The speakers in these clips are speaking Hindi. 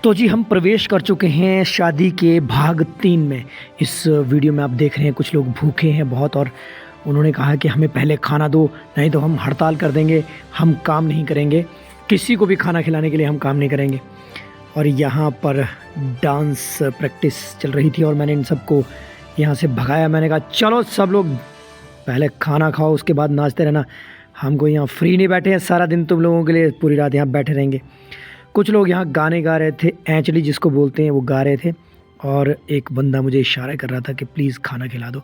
तो जी हम प्रवेश कर चुके हैं शादी के भाग 3 में। इस वीडियो में आप देख रहे हैं कुछ लोग भूखे हैं बहुत और उन्होंने कहा कि हमें पहले खाना दो, नहीं तो हम हड़ताल कर देंगे, हम काम नहीं करेंगे, किसी को भी खाना खिलाने के लिए हम काम नहीं करेंगे। और यहाँ पर डांस प्रैक्टिस चल रही थी और मैंने इन सबको यहाँ से भगाया। मैंने कहा चलो सब लोग पहले खाना खाओ, उसके बाद नाचते रहना, हमको यहाँ फ्री नहीं बैठे हैं सारा दिन, तुम लोगों के लिए पूरी रात यहाँ बैठे रहेंगे। कुछ लोग यहाँ गाने गा रहे थे, ऐंचली जिसको बोलते हैं वो गा रहे थे और एक बंदा मुझे इशारा कर रहा था कि प्लीज़ खाना खिला दो।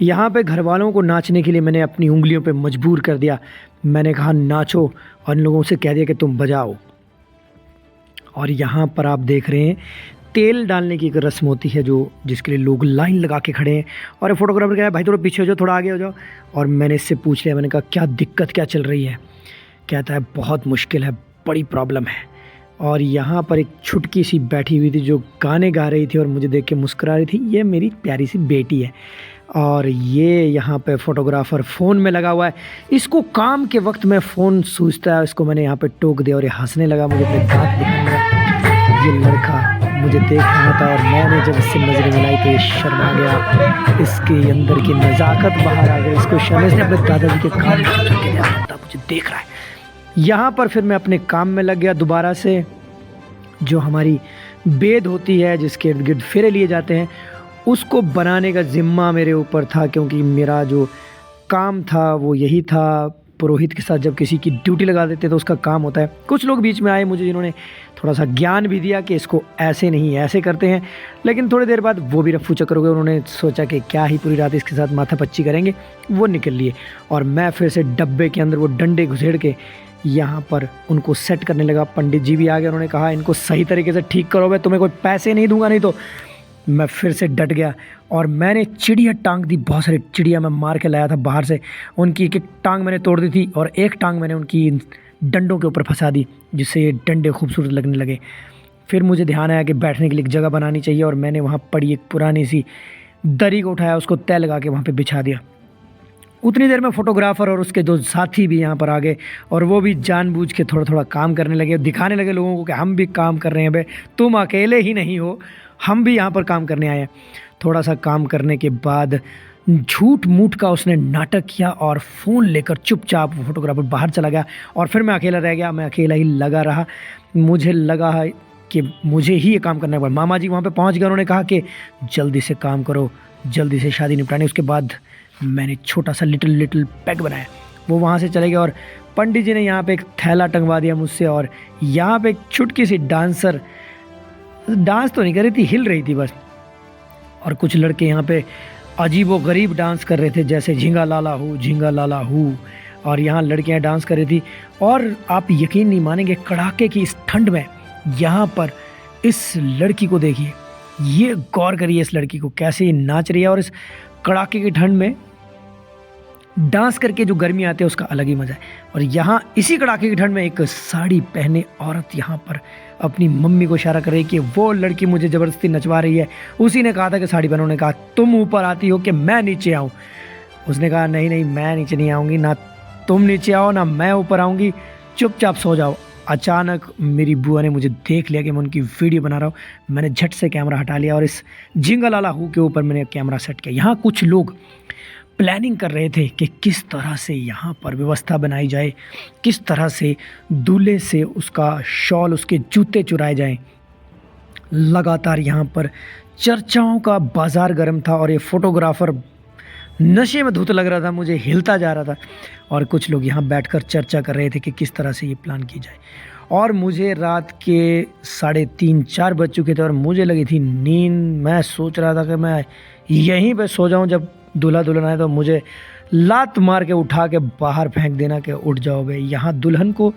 यहाँ पे घर वालों को नाचने के लिए मैंने अपनी उंगलियों पे मजबूर कर दिया। मैंने कहा नाचो और इन लोगों से कह दिया कि तुम बजाओ। और यहाँ पर आप देख रहे हैं तेल डालने की एक रस्म होती है जो जिसके लिए लोग लाइन लगा के खड़े हैं। और फोटोग्राफर कह रहा है भाई थोड़ा पीछे हो जाओ, थोड़ा आगे हो जाओ। और मैंने इससे पूछ लिया, मैंने कहा क्या दिक्कत क्या चल रही है? कहता है बहुत मुश्किल है, बड़ी प्रॉब्लम है। और यहाँ पर एक छुटकी सी बैठी हुई थी जो गाने गा रही थी और मुझे देख के मुस्कुरा रही थी। ये मेरी प्यारी सी बेटी है। और ये यहाँ पे फोटोग्राफर फ़ोन में लगा हुआ है, इसको काम के वक्त में फ़ोन सूझता है। इसको मैंने यहाँ पे टोक दिया और ये हंसने लगा, मुझे अपने दांत दिखाने लगा। ये लड़का मुझे देख रहा था और मैंने जब इससे नज़रें मिलाई तो ये शर्मा गया, इसके अंदर की नज़ाकत बाहर आ गई। इसको शर्म से अपने दादाजी के कान के दिया, मुझे देख रहा है। यहाँ पर फिर मैं अपने काम में लग गया दोबारा से। जो हमारी बेद होती है जिसके इर्द गिर्द फेरे लिए जाते हैं, उसको बनाने का ज़िम्मा मेरे ऊपर था, क्योंकि मेरा जो काम था वो यही था। पुरोहित के साथ जब किसी की ड्यूटी लगा देते तो उसका काम होता है। कुछ लोग बीच में आए मुझे जिन्होंने थोड़ा सा ज्ञान भी दिया कि इसको ऐसे नहीं ऐसे करते हैं, लेकिन थोड़ी देर बाद वो भी रफ्फू चक्कर हो गए। उन्होंने सोचा कि क्या ही पूरी रात इसके साथ माथापच्ची करेंगे, वो निकल लिए। और मैं फिर से डब्बे के अंदर वो डंडे घुसेड़ के यहाँ पर उनको सेट करने लगा। पंडित जी भी आ गए, उन्होंने कहा इनको सही तरीके से ठीक करो, मैं तुम्हें कोई पैसे नहीं दूंगा, नहीं तो मैं फिर से डट गया और मैंने चिड़िया टांग दी। बहुत सारी चिड़िया मैं मार के लाया था बाहर से, उनकी एक एक टांग मैंने तोड़ दी थी और एक टांग मैंने उनकी डंडों के ऊपर फंसा दी, जिससे ये डंडे खूबसूरत लगने लगे। फिर मुझे ध्यान आया कि बैठने के लिए एक जगह बनानी चाहिए और मैंने वहाँ पड़ी एक पुरानी सी दरी को उठाया, उसको तय लगा के वहाँ पर बिछा दिया। उतनी देर में फोटोग्राफ़र और उसके दो साथी भी यहाँ पर आ गए और वो भी जानबूझ के थोड़ा थोड़ा काम करने लगे, दिखाने लगे लोगों को कि हम भी काम कर रहे हैं, बे तुम अकेले ही नहीं हो, हम भी यहाँ पर काम करने आए हैं। थोड़ा सा काम करने के बाद झूठ मूठ का उसने नाटक किया और फ़ोन लेकर चुपचाप फोटोग्राफर बाहर चला गया और फिर मैं अकेला रह गया। मैं अकेला ही लगा रहा। मुझे लगा है कि मुझे ही ये काम करना पड़ा। मामा जी वहाँ पे पहुँच गए, उन्होंने कहा कि जल्दी से काम करो, जल्दी से शादी निपटानी। उसके बाद मैंने छोटा सा लिटिल पैक बनाया, वो वहाँ से चले गए और पंडित जी ने यहाँ पे एक थैला टंगवा दिया मुझसे। और यहाँ पे एक छुटकी सी डांसर डांस तो नहीं कर रही थी, हिल रही थी बस। और कुछ लड़के यहाँ पे अजीबो गरीब डांस कर रहे थे, जैसे झिंगा लाला हूँ। और यहाँ लड़कियाँ डांस कर रही थी और आप यकीन नहीं मानेंगे, कड़ाके की इस ठंड में यहाँ पर इस लड़की को देखिए, ये गौर करिए इस लड़की को कैसे नाच रही है। और इस कड़ाके की ठंड में डांस करके जो गर्मी आती है उसका अलग ही मज़ा है। और यहाँ इसी कड़ाके की ठंड में एक साड़ी पहने औरत यहाँ पर अपनी मम्मी को इशारा कर रही है कि वो लड़की मुझे ज़बरदस्ती नचवा रही है। उसी ने कहा था कि साड़ी पहनो, उन्होंने कहा तुम ऊपर आती हो कि मैं नीचे आऊँ। उसने कहा नहीं नहीं, मैं नीचे नहीं आऊँगी, ना तुम नीचे आओ ना मैं ऊपर आऊँगी, चुपचाप सो जाओ। अचानक मेरी बुआ ने मुझे देख लिया कि मैं उनकी वीडियो बना रहा हूँ। मैंने झट से कैमरा हटा लिया और इस झिंगा लाला हूँ के ऊपर मैंने कैमरा सेट किया। यहाँ कुछ लोग प्लानिंग कर रहे थे कि किस तरह से यहाँ पर व्यवस्था बनाई जाए, किस तरह से दूल्हे से उसका शॉल, उसके जूते चुराए जाएं। लगातार यहाँ पर चर्चाओं का बाज़ार गर्म था और ये फोटोग्राफ़र नशे में धुत लग रहा था, मुझे हिलता जा रहा था। और कुछ लोग यहाँ बैठकर चर्चा कर रहे थे कि किस तरह से ये प्लान की जाए। और मुझे रात के 3:30-4 बज चुके थे और मुझे लगी थी नींद। मैं सोच रहा था कि मैं यहीं पे सो जाऊं, जब दूल्हा दुल्हन आए तो मुझे लात मार के उठा के बाहर फेंक देना कि उठ जाओ बे। यहाँ दुल्हन को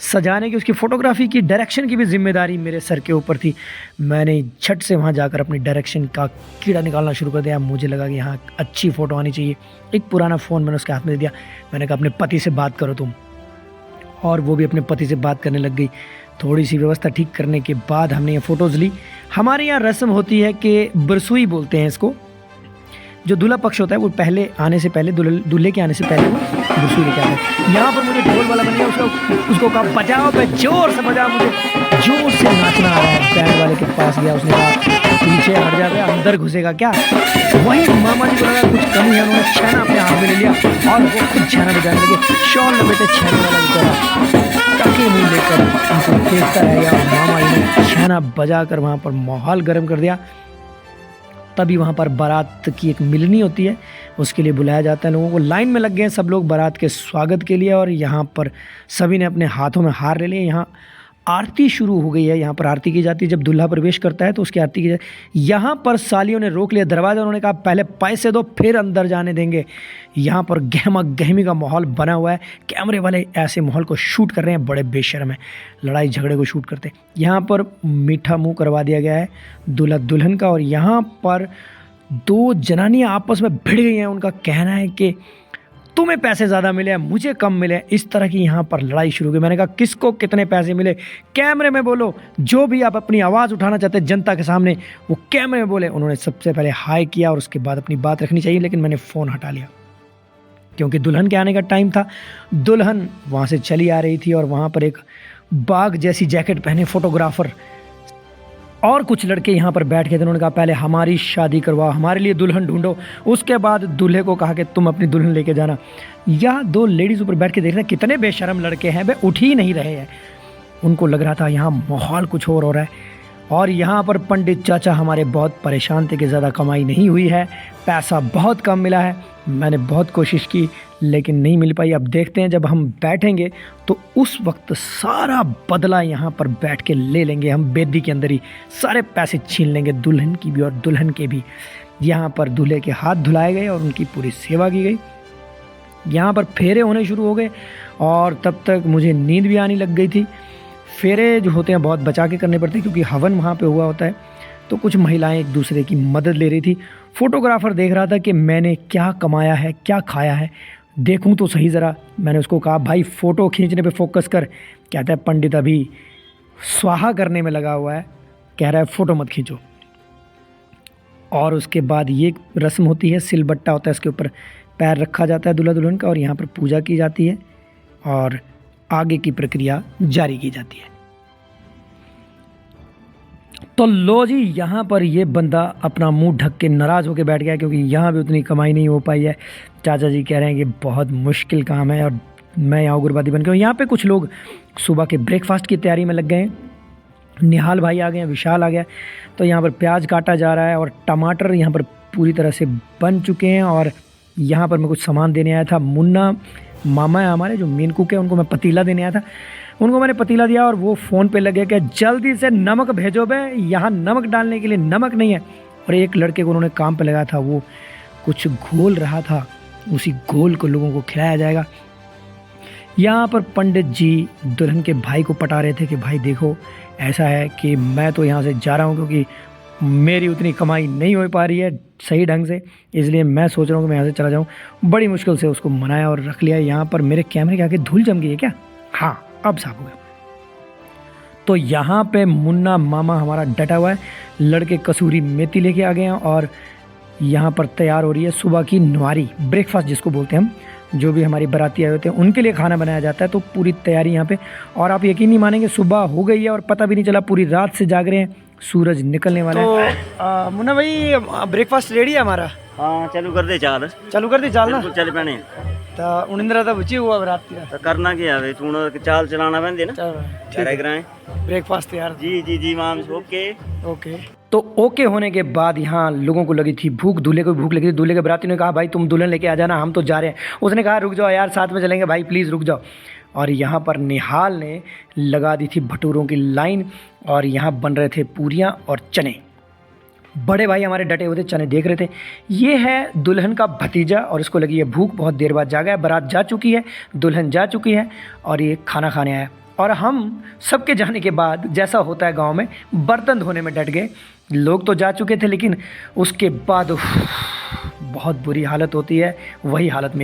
सजाने की, उसकी फ़ोटोग्राफ़ी की, डायरेक्शन की भी जिम्मेदारी मेरे सर के ऊपर थी। मैंने झट से वहाँ जाकर अपनी डायरेक्शन का कीड़ा निकालना शुरू कर दिया। मुझे लगा कि यहाँ अच्छी फ़ोटो आनी चाहिए। एक पुराना फ़ोन मैंने उसके हाथ में दे दिया, मैंने कहा अपने पति से बात करो तुम। और वो भी अपने पति से बात करने लग गई। थोड़ी सी व्यवस्था ठीक करने के बाद हमने ये फ़ोटोज़ ली। हमारे यहाँ रस्म होती है कि बरसुई बोलते हैं इसको, जो दूल्हा पक्ष होता है वो पहले आने से पहले, दूल्हे के आने से पहले वो बरसुई लेके आता है। यहाँ पर मुझे ढोल वाला बन गया, उसको कहा बजाओ, पे जोर से बजाओ, मुझे जोर से नाचना आ रहा है। पास गया, उसने कहा पीछे हट जा बे, अंदर घुसेगा क्या। वहीं मामा जी को लगा कुछ कमी है, उन्होंने छेना अपने हाथ में ले लिया और वो खुद छेना बजाने लगे। शॉल लपेटे छेने वाला बेचारा टके मुँह लेकर उनको देखता रह गया। मामा जी ने छेना बजा कर वहाँ पर माहौल गर्म कर दिया। तभी वहाँ पर बारात की एक मिलनी होती है, उसके लिए बुलाया जाता है लोगों को। लाइन में लग गए सब लोग बारात के स्वागत के लिए और यहाँ पर सभी ने अपने हाथों में हार ले लिए। यहाँ आरती शुरू हो गई है, यहाँ पर आरती की जाती है। जब दूल्हा प्रवेश करता है तो उसकी आरती की जाती है। यहाँ पर सालियों ने रोक लिया दरवाज़ा, उन्होंने कहा पहले पैसे दो फिर अंदर जाने देंगे। यहाँ पर गहमा गहमी का माहौल बना हुआ है, कैमरे वाले ऐसे माहौल को शूट कर रहे हैं, बड़े बेशर्म है, लड़ाई झगड़े को शूट करते हैं। यहाँ पर मीठा मुँह करवा दिया गया है दूल्हा दुल्हन का और यहाँ पर दो जनानियाँ आपस में भिड़ गई हैं। उनका कहना है कि तुम्हें पैसे ज़्यादा मिले, मुझे कम मिले। इस तरह की यहाँ पर लड़ाई शुरू हो गई। मैंने कहा किसको कितने पैसे मिले, कैमरे में बोलो। जो भी आप अपनी आवाज़ उठाना चाहते हैं जनता के सामने, वो कैमरे में बोले। उन्होंने सबसे पहले हाई किया और उसके बाद अपनी बात रखनी चाहिए, लेकिन मैंने फ़ोन हटा लिया क्योंकि दुल्हन के आने का टाइम था। दुल्हन वहाँ से चली आ रही थी और वहाँ पर एक बाघ जैसी जैकेट पहने फोटोग्राफर और कुछ लड़के यहाँ पर बैठ गए थे। उन्होंने कहा पहले हमारी शादी करवाओ, हमारे लिए दुल्हन ढूंढो, उसके बाद दूल्हे को कहा कि तुम अपनी दुल्हन लेके जाना। यह दो लेडीज़ ऊपर बैठ के देख रहे हैं, कितने बेशरम लड़के हैं, वे उठ ही नहीं रहे हैं। उनको लग रहा था यहाँ माहौल कुछ और हो रहा है। और यहाँ पर पंडित चाचा हमारे बहुत परेशान थे कि ज़्यादा कमाई नहीं हुई है, पैसा बहुत कम मिला है। मैंने बहुत कोशिश की लेकिन नहीं मिल पाई। अब देखते हैं जब हम बैठेंगे तो उस वक्त सारा बदला यहाँ पर बैठ के ले लेंगे हम, बेदी के अंदर ही सारे पैसे छीन लेंगे, दुल्हन की भी और दुल्हन के भी। यहाँ पर दूल्हे के हाथ धुलाए गए और उनकी पूरी सेवा की गई। यहाँ पर फेरे होने शुरू हो गए और तब तक मुझे नींद भी आने लग गई थी। फेरे जो होते हैं बहुत बचा के करने पड़ते हैं क्योंकि हवन वहाँ पे हुआ होता है। तो कुछ महिलाएं एक दूसरे की मदद ले रही थी। फोटोग्राफर देख रहा था कि मैंने क्या कमाया है, क्या खाया है, देखूं तो सही ज़रा। मैंने उसको कहा भाई फ़ोटो खींचने पे फोकस कर। कहता है पंडित अभी स्वाहा करने में लगा हुआ है, कह रहा है फ़ोटो मत खींचो। और उसके बाद ये रस्म होती है, सिलबट्टा होता है, इसके ऊपर पैर रखा जाता है दूल्हा दुल्हन का और यहाँ पर पूजा की जाती है और आगे की प्रक्रिया जारी की जाती है। तो लो जी, यहाँ पर ये बंदा अपना मुंह ढक के नाराज़ होकर बैठ गया क्योंकि यहाँ भी उतनी कमाई नहीं हो पाई है। चाचा जी कह रहे हैं कि बहुत मुश्किल काम है और मैं यहाँ उग्रवादी बन गया हूँ। यहाँ पे कुछ लोग सुबह के ब्रेकफास्ट की तैयारी में लग गए हैं। निहाल भाई आ गए हैं, विशाल आ गया। तो यहाँ पर प्याज काटा जा रहा है और टमाटर यहाँ पर पूरी तरह से बन चुके हैं। और यहाँ पर मैं कुछ सामान देने आया था। मुन्ना मामा है हमारे जो मेन कुक है, उनको मैं पतीला देने आया था। उनको मैंने पतीला दिया और वो फ़ोन पे लगे कि जल्दी से नमक भेजो बे, यहाँ नमक डालने के लिए नमक नहीं है। और एक लड़के को उन्होंने काम पे लगाया था, वो कुछ घोल रहा था, उसी घोल को लोगों को खिलाया जाएगा। यहाँ पर पंडित जी दुल्हन के भाई को पटा रहे थे कि भाई देखो ऐसा है कि मैं तो यहाँ से जा रहा हूँ क्योंकि मेरी उतनी कमाई नहीं हो पा रही है सही ढंग से, इसलिए मैं सोच रहा हूँ कि मैं यहाँ से चला जाऊँ। बड़ी मुश्किल से उसको मनाया और रख लिया। यहाँ पर मेरे कैमरे के आगे धूल जम गई है क्या? हाँ, अब साफ हो गया। तो यहाँ पे मुन्ना मामा हमारा डटा हुआ है। लड़के कसूरी मेथी लेके आ गए हैं और यहाँ पर तैयार हो रही है सुबह की न्वारी, ब्रेकफास्ट जिसको बोलते हैं हम। जो भी हमारी बाराती आए होते हैं उनके लिए खाना बनाया जाता है। तो पूरी तैयारी यहाँ पे, और आप यकीन नहीं मानेंगे सुबह हो गई है और पता भी नहीं चला, पूरी रात से जाग रहे हैं, सूरज निकलने वाला है। तो मुन्ना भाई ब्रेकफास्ट रेडी है हमारा? हाँ चालू कर दे चाल ना चल पैने तो उनिंद्रा तो बची हुआ रात तो करना क्या है तू चाल चलाना पैंदे ना। चलो ब्रेकफास्ट तैयार। जी माम ओके। तो ओके होने के बाद यहाँ लोगों को लगी थी भूख, दूल्हे को भूख लगी थी। दूल्हे के बराती ने कहा भाई तुम दुल्हन लेके आ जाना, हम तो जा रहे हैं। उसने कहा रुक जाओ यार, साथ में चलेंगे भाई, प्लीज़ रुक जाओ। और यहाँ पर निहाल ने लगा दी थी भटूरों की लाइन और यहाँ बन रहे थे पूरियाँ और चने। बड़े भाई हमारे डटे हुए थे, चने देख रहे थे। ये है दुल्हन का भतीजा और इसको लगी है भूख, बहुत देर बाद जागा है। बारात जा चुकी है, दुल्हन जा चुकी है और ये खाना खाने आया। और हम सबके जाने के बाद जैसा होता है गांव में, बर्तन धोने में डट गए। लोग तो जा चुके थे लेकिन उसके बाद बहुत बुरी हालत होती है, वही हालत में